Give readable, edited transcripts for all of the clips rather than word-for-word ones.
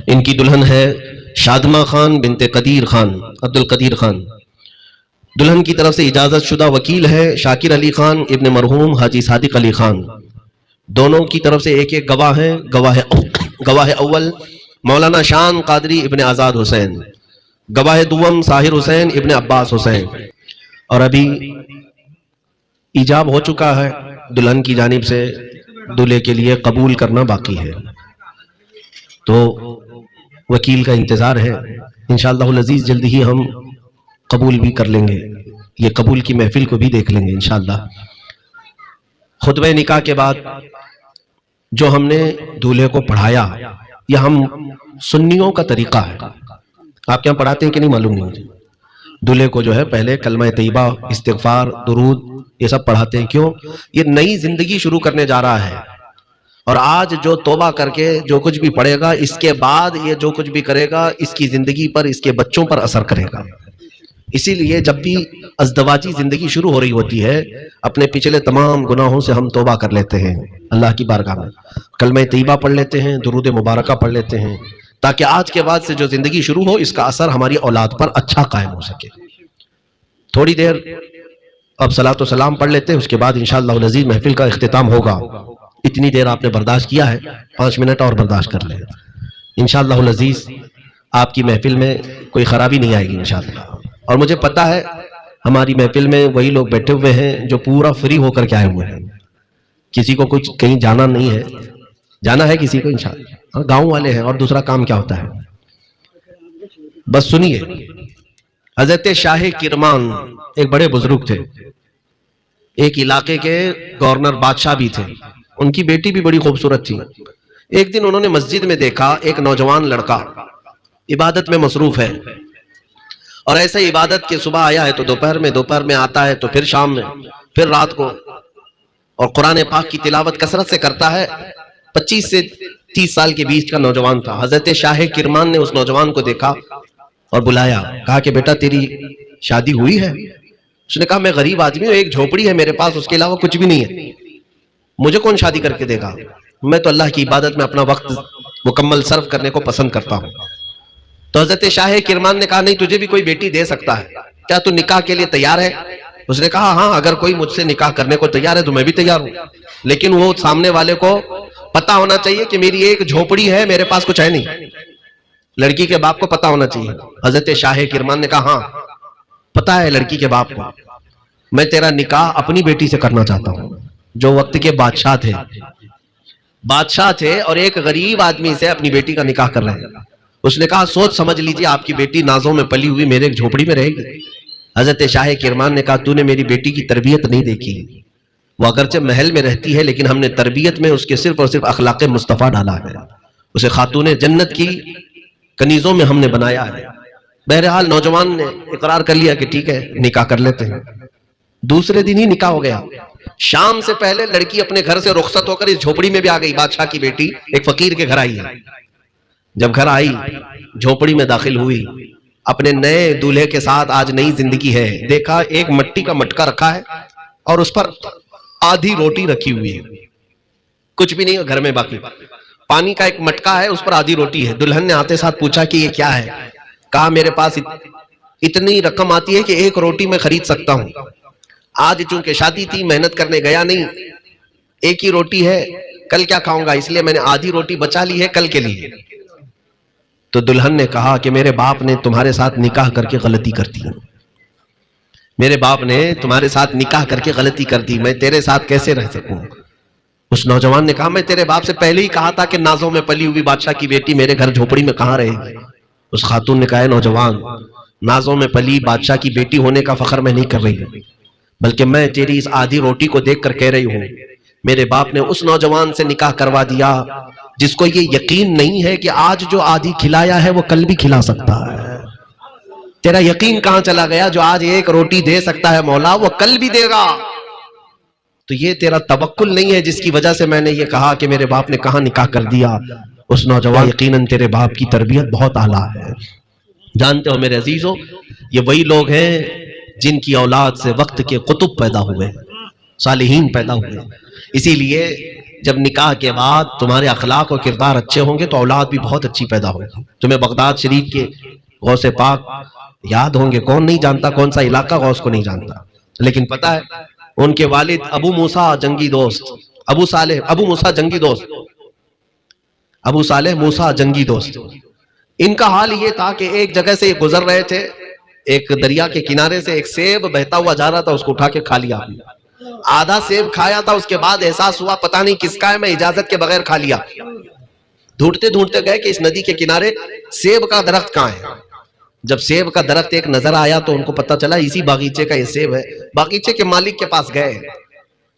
ان کی دلہن ہے شادمہ خان بنت قدیر خان، عبد القدیر خان۔ دلہن کی طرف سے اجازت شدہ وکیل ہے شاکر علی خان ابن مرحوم حاجی صادق علی خان۔ دونوں کی طرف سے ایک ایک گواہ ہیں۔ گواہ اول مولانا شان قادری ابن آزاد حسین، گواہ دوم ساحر حسین ابن عباس حسین۔ اور ابھی ایجاب ہو چکا ہے، دلہن کی جانب سے دولہے کے لیے قبول کرنا باقی ہے، تو وکیل کا انتظار ہے۔ انشاءاللہ العزیز جلد ہی ہم قبول بھی کر لیں گے، یہ قبول کی محفل کو بھی دیکھ لیں گے انشاءاللہ۔ خطبہ نکاح کے بعد جو ہم نے دولہے کو پڑھایا، یہ ہم سنیوں کا طریقہ ہے۔ آپ کے یہاں پڑھاتے ہیں کہ نہیں معلوم نہیں مجھے۔ دولہے کو جو ہے پہلے کلمہ طیبہ، استغفار، درود، یہ سب پڑھاتے ہیں۔ کیوں؟ یہ نئی زندگی شروع کرنے جا رہا ہے، اور آج جو توبہ کر کے جو کچھ بھی پڑھے گا، اس کے بعد یہ جو کچھ بھی کرے گا اس کی زندگی پر، اس کے بچوں پر اثر کرے گا۔ اسی لیے جب بھی ازدواجی زندگی شروع ہو رہی ہوتی ہے، اپنے پچھلے تمام گناہوں سے ہم توبہ کر لیتے ہیں اللہ کی بارگاہ میں، کلمہ طیبہ پڑھ لیتے ہیں، درود مبارکہ پڑھ لیتے ہیں، تاکہ آج کے بعد سے جو زندگی شروع ہو اس کا اثر ہماری اولاد پر اچھا قائم ہو سکے۔ تھوڑی دیر اب صلاۃ و سلام پڑھ لیتے ہیں، اس کے بعد انشاءاللہ العزیز محفل کا اختتام ہوگا۔ اتنی دیر آپ نے برداشت کیا ہے، 5 منٹ اور برداشت کر لیں۔ انشاءاللہ العزیز آپ کی محفل میں کوئی خرابی نہیں آئے گی انشاءاللہ۔ اور مجھے پتہ ہے ہماری محفل میں وہی لوگ بیٹھے ہوئے ہیں جو پورا فری ہو کر کے آئے ہوئے ہیں، کسی کو کچھ کہیں جانا نہیں ہے، جانا ہے کسی کو انشاءاللہ، گاؤں والے ہیں، اور دوسرا کام کیا ہوتا ہے؟ بس سنیے، حضرت شاہ کرمان ایک بڑے بزرگ تھے، ایک علاقے کے گورنر بادشاہ بھی تھے، ان کی بیٹی بھی بڑی خوبصورت تھی۔ ایک دن انہوں نے مسجد میں دیکھا ایک نوجوان لڑکا عبادت میں مصروف ہے، اور ایسے عبادت کے صبح آیا ہے تو دوپہر میں آتا ہے، تو پھر شام میں، پھر رات کو، اور قرآن پاک کی تلاوت کثرت سے کرتا ہے۔ 25 سے 30 سال کے بیچ کا نوجوان تھا۔ حضرت شاہ کرمان نے اس نوجوان کو دیکھا اور بلایا، کہا کہ بیٹا تیری شادی ہوئی ہے؟ اس نے کہا میں غریب آدمی ہوں، ایک جھوپڑی ہے میرے پاس، اس کے علاوہ کچھ بھی نہیں ہے، مجھے کون شادی کر کے دے گا؟ میں تو اللہ کی عبادت میں اپنا وقت مکمل صرف کرنے کو پسند کرتا ہوں۔ تو حضرت شاہ کرمان نے کہا نہیں، تجھے بھی کوئی بیٹی دے سکتا ہے، کیا تو نکاح کے لیے تیار ہے؟ اس نے کہا ہاں، اگر کوئی مجھ سے نکاح کرنے کو تیار ہے تو میں بھی تیار ہوں، لیکن وہ سامنے والے کو پتا ہونا چاہیے کہ میری ایک جھوپڑی ہے، میرے پاس کچھ ہے نہیں۔ لڑکی کے باپ کو پتا ہونا چاہیے۔ حضرت شاہ کرمان نے کہا ہاں پتا ہے لڑکی کے باپ کو، میں تیرا نکاح اپنی بیٹی سے کرنا چاہتا ہوں۔ جو وقت کے بادشاہ تھے اور ایک غریب آدمی سے اپنی بیٹی کا نکاح کر رہے ہیں۔ اس نے کہا سوچ سمجھ لیجئے، آپ کی بیٹی نازوں میں پلی ہوئی میرے ایک جھوپڑی میں رہے گی؟ حضرت شاہ کرمان نے کہا تو نے میری بیٹی کی تربیت نہیں دیکھی، وہ اگرچہ محل میں رہتی ہے لیکن ہم نے تربیت میں اس کے صرف اور صرف اخلاق مصطفیٰ ڈالا ہے، اسے خاتون جنت کی کنیزوں میں ہم نے بنایا ہے۔ بہرحال نوجوان نے اقرار کر لیا کہ ٹھیک ہے نکاح کر لیتے ہیں۔ دوسرے دن ہی نکاح ہو گیا۔ شام سے پہلے لڑکی اپنے گھر سے رخصت ہو کر اس جھوپڑی میں بھی آ گئی۔ بادشاہ کی بیٹی ایک فقیر کے گھر آئی ہے۔ جب گھر آئی، جھوپڑی میں داخل ہوئی، اپنے نئے دولہے کے ساتھ آج نئی زندگی ہے، دیکھا ایک مٹی کا مٹکا رکھا ہے اور اس پر آدھی روٹی رکھی ہوئی ہے، کچھ بھی نہیں ہے گھر میں، باقی پانی کا ایک مٹکا ہے، اس پر آدھی روٹی ہے۔ دلہن نے آتے ساتھ پوچھا کہ یہ کیا ہے؟ کہا میرے پاس اتنی رقم آتی ہے کہ ایک روٹی میں خرید سکتا ہوں، آج چونکہ شادی تھی محنت کرنے گیا نہیں، ایک ہی روٹی ہے، کل کیا کھاؤں گا، اس لیے میں نے آدھی روٹی بچا لی ہے کل کے لیے۔ تو دلہن نے کہا کہ میرے باپ نے تمہارے ساتھ نکاح کر کے غلطی کر دی، میرے باپ نے تمہارے ساتھ نکاح کر کے غلطی کر دی، میں تیرے ساتھ کیسے رہ سکوں؟ اس نوجوان نے کہا میں تیرے باپ سے پہلے ہی کہا تھا کہ نازوں میں پلی ہوئی بادشاہ کی بیٹی میرے گھر جھوپڑی میں کہاں رہے گی۔ اس خاتون نے کہا نوجوان، نازوں میں پلی بادشاہ کی بیٹی ہونے کا فخر میں نہیں کر رہی ہوں، بلکہ میں تیری اس آدھی روٹی کو دیکھ کر کہہ رہی ہوں میرے باپ نے اس نوجوان سے نکاح کروا دیا جس کو یہ یقین نہیں ہے کہ آج جو آدھی کھلایا ہے وہ کل بھی کھلا سکتا ہے۔ تیرا یقین کہاں چلا گیا؟ جو آج ایک روٹی دے سکتا ہے مولا وہ کل بھی دے گا۔ تو یہ تیرا توکل نہیں ہے جس کی وجہ سے میں نے یہ کہا کہ میرے باپ نے کہاں نکاح کر دیا۔ اس نوجوان یقیناً تیرے باپ کی تربیت بہت اعلیٰ ہے۔ جانتے ہو میرے عزیزو، یہ وہی لوگ ہیں جن کی اولاد سے وقت کے قطب پیدا ہوئے، صالحین پیدا ہوئے۔ اسی لیے جب نکاح کے بعد تمہارے اخلاق و کردار اچھے ہوں گے تو اولاد بھی بہت اچھی پیدا ہوگی. تمہیں بغداد شریف کے غوث پاک یاد ہوں گے. کون نہیں جانتا, کون سا علاقہ غوث کو نہیں جانتا. لیکن پتہ ہے ان کے والد ابو موسیٰ جنگی دوست, ابو موسیٰ جنگی دوست, ابو صالح موسیٰ جنگی دوست, ان کا حال یہ تھا کہ ایک جگہ سے یہ گزر رہے تھے, ایک دریا کے کنارے سے ایک سیب بہتا ہوا جا رہا تھا, اس کو اٹھا کے کھا لیا. آدھا سیب کھایا تھا, اس کے بعد احساس ہوا پتہ نہیں کس کا ہے, میں اجازت کے بغیر کھا لیا. ڈھونڈتے ڈھونڈتے گئے کہ اس ندی کے کنارے سیب کا درخت کہاں ہے. جب سیب کا درخت ایک نظر آیا تو ان کو پتہ چلا اسی باغیچے کا یہ سیب ہے. باغیچے کے مالک کے پاس گئے,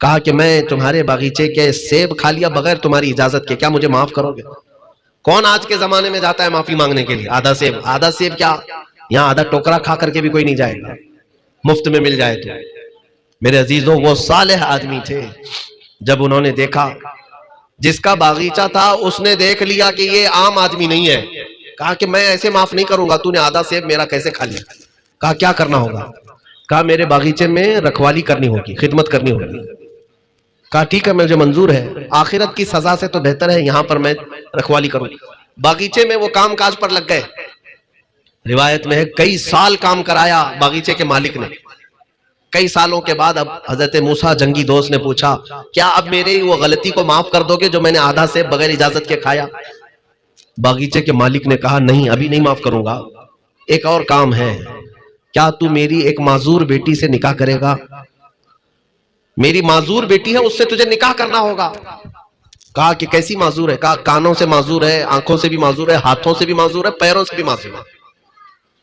کہا کہ میں تمہارے باغیچے کے سیب کھا لیا بغیر تمہاری اجازت کے, کیا مجھے معاف کرو گے؟ کون آج کے زمانے میں جاتا ہے معافی مانگنے کے لیے؟ آدھا سیب کیا, یہاں آدھا ٹوکرا کھا کر کے بھی کوئی نہیں جائے گا, مفت میں مل جائے تو. میرے عزیزوں وہ صالح آدمی تھے. جب انہوں نے دیکھا جس کا باغیچہ تھا اس نے دیکھ لیا کہ یہ عام آدمی نہیں ہے, کہا کہ میں ایسے معاف نہیں کروں گا, تو نے آدھا سیب میرا کیسے کھا لیا؟ کہا کیا کرنا ہوگا؟ کہا میرے باغیچے میں رکھوالی کرنی ہوگی, خدمت کرنی ہوگی. کہا ٹھیک ہے مجھے منظور ہے, آخرت کی سزا سے تو بہتر ہے یہاں پر میں رکھوالی کروں. باغیچے میں وہ کام کاج پر لگ گئے. روایت میں ہے کئی سال کام کرایا باغیچے کے مالک نے. کئی سالوں کے بعد اب حضرت موسیٰ جنگی دوست نے پوچھا کیا اب میرے وہ غلطی کو معاف کر دو گے جو میں نے آدھا سیب بغیر اجازت کے کھایا؟ باغیچے کے مالک نے کہا نہیں, ابھی نہیں معاف کروں گا, ایک اور کام ہے. کیا تو میری ایک معذور بیٹی سے نکاح کرے گا؟ میری معذور بیٹی ہے, اس سے تجھے نکاح کرنا ہوگا. کہا کہ کیسی معذور ہے؟ کہا کانوں سے معذور ہے, آنکھوں سے بھی معذور ہے, ہاتھوں سے بھی معذور ہے, پیروں سے بھی معذور ہے.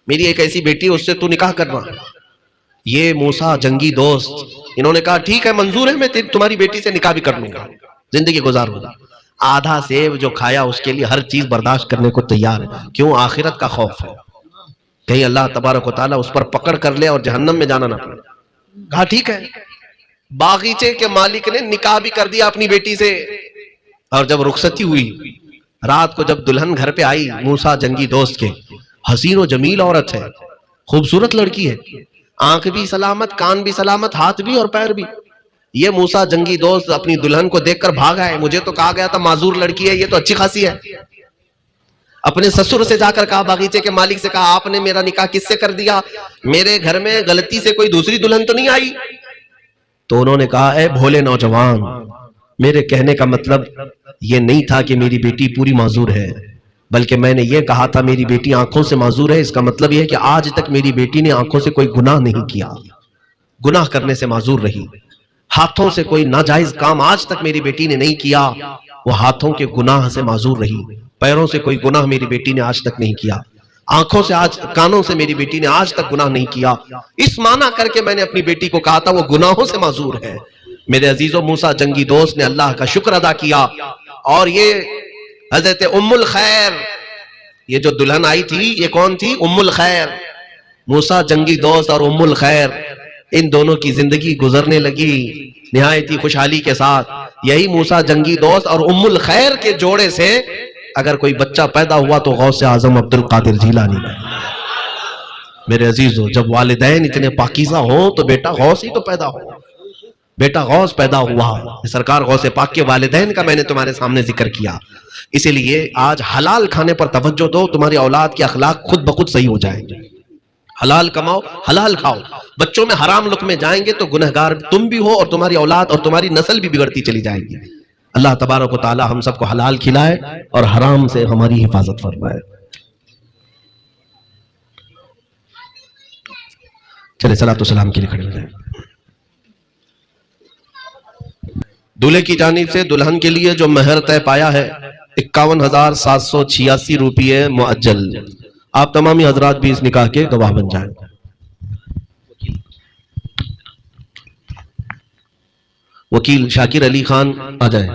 میری ایک ایسی بیٹی ہے, اس سے تو نکاح کرنا. یہ موسیٰ جنگی دوست انہوں نے کہا ٹھیک ہے منظور ہے, میں تمہاری بیٹی سے نکاح بھی کر لوں گا, زندگی گزاروں گا. آدھا سیب جو کھایا اس کے لیے ہر چیز برداشت کرنے کو تیار ہے. کیوں؟ آخرت کا خوف ہے, کہیں اللہ تبارک و تعالیٰ اس پر پکڑ کر لے اور جہنم میں جانا نہ پڑے. کہا ٹھیک ہے. باغیچے کے مالک نے نکاح بھی کر دیا اپنی بیٹی سے. اور جب رخصتی ہوئی, رات کو جب دلہن گھر پہ آئی موسیٰ جنگی دوست کے, حسین و جمیل عورت ہے, خوبصورت لڑکی ہے, آنکھ بھی سلامت, کان بھی سلامت, ہاتھ بھی اور پیر بھی. یہ موسیٰ جنگی دوست اپنی دلہن کو دیکھ کر بھاگا ہے. مجھے تو کہا گیا تھا معذور لڑکی ہے, یہ تو اچھی خاصی ہے. اپنے سسر سے جا کر کہا, باغیچے کے مالک سے کہا آپ نے میرا نکاح کس سے کر دیا؟ میرے گھر میں غلطی سے کوئی دوسری دلہن تو نہیں آئی؟ تو انہوں نے کہا اے بھولے نوجوان, میرے کہنے کا مطلب یہ نہیں تھا کہ میری بیٹی پوری معذور ہے, بلکہ میں نے یہ کہا تھا میری بیٹی آنکھوں سے معذور ہے. اس کا مطلب یہ ہے کہ آج تک میری بیٹی نے آنکھوں سے کوئی گناہ نہیں کیا, گناہ کرنے سے معذور رہی. ہاتھوں سے کوئی ناجائز کام آج تک میری بیٹی نے نہیں کیا, وہ ہاتھوں کے گناہ سے معذور رہی. پیروں سے کوئی گناہ میری بیٹی نے آج تک نہیں کیا, آنکھوں سے کانوں سے میری بیٹی نے آج تک گناہ نہیں کیا. اس معنی کر کے میں نے اپنی بیٹی کو کہا تھا وہ گناہوں سے معذور ہے. میرے عزیزوں موسیٰ جنگی دوست نے اللہ کا شکر ادا کیا. اور یہ حضرت ام الخیر, یہ جو دلہن آئی تھی یہ کون تھی؟ ام الخیر. موسیٰ جنگی دوست اور ام الخیر, ان دونوں کی زندگی گزرنے لگی نہایت ہی خوشحالی کے ساتھ. یہی موسیٰ جنگی دوست اور ام الخیر کے جوڑے سے اگر کوئی بچہ پیدا ہوا تو غوث اعظم عبد القادر جیلانی ہے. میرے عزیزو جب والدین اتنے پاکیزہ ہوں تو بیٹا غوث ہی تو پیدا ہو. بیٹا غوث پیدا ہوا, سرکار غوث پاک کے والدین کا میں نے تمہارے سامنے ذکر کیا. اسی لیے آج حلال کھانے پر توجہ دو, تمہاری اولاد کے اخلاق خود بخود صحیح ہو جائیں گے. حلال کماؤ, حلال کھاؤ. بچوں میں حرام لقمے جائیں گے تو گنہگار تم بھی ہو اور تمہاری اولاد اور تمہاری نسل بھی بگڑتی چلی جائے گی. اللہ تبارک و تعالی ہم سب کو حلال کھلائے اور حرام سے ہماری حفاظت فرمائے. چلے صلاۃ و سلام کے لیے کھڑے ہو جائیں. دولہے کی جانب سے دلہن کے لیے جو مہر طے پایا ہے 51,786 روپیے مؤجل. آپ تمامی حضرات بھی اس نکاح کے گواہ بن جائیں. وکیل شاکر علی خان آ جائیں.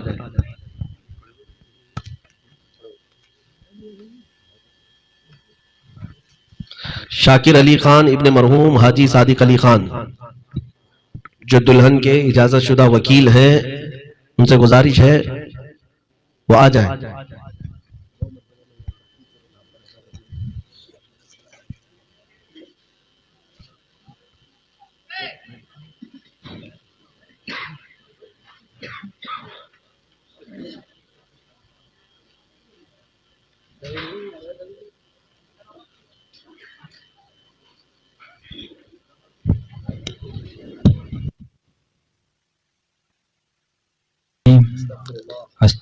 شاکر علی خان ابن مرحوم حاجی صادق علی خان جو دلہن کے اجازت شدہ وکیل ہیں, ان سے گزارش ہے وہ آ جائیں.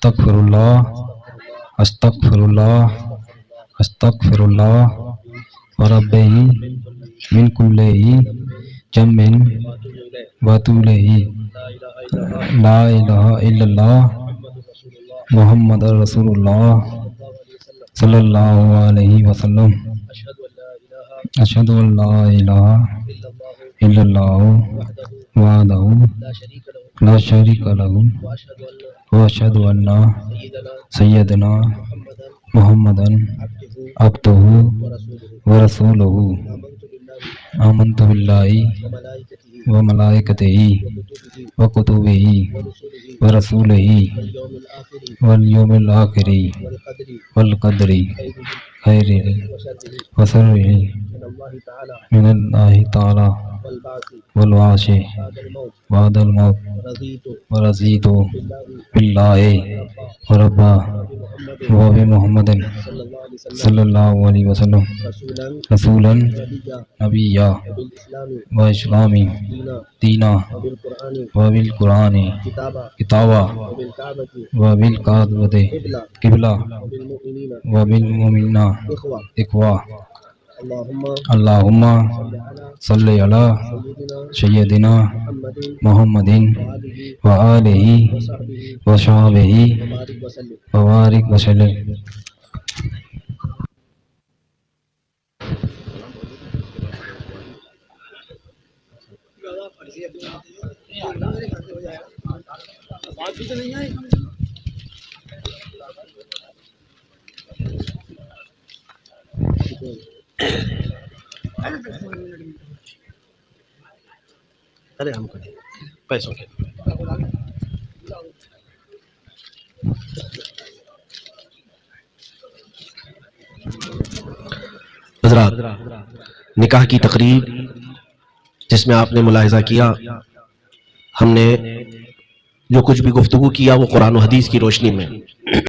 استغفراللہ استغفراللہ استغفراللہ وربی من کل جم واتوب لا الہ الا اللہ محمد رسول اللہ صلی اللہ علیہ وسلم اشہد ان لا الہ الا اللہ وحدہ لا شریک لہ واشہد ان سیدنا محمدً عبدہ ورسولہ آمنت باللہ وملائکتہ وکتبہ ورسولہ والیوم الآخر والقدر خیرہ وشرہ من اللہ تعالی والبعث بعد الموت ورضیت باللہ ربا وبمحمد صلی اللہ علیہ وسلم رسولا نبیا واسلام دینا وبالقرآن کتابا وبالکعبۃ قبلہ وبالمؤمنین اخوہ اللہم صلی علی سیدنا محمد وآلہ وصحبہ وبارک وسلم. ارے ہم کو پیسوں کے حضرات، نکاح کی تقریب جس میں آپ نے ملاحظہ کیا، ہم نے جو کچھ بھی گفتگو کیا وہ قرآن و حدیث کی روشنی میں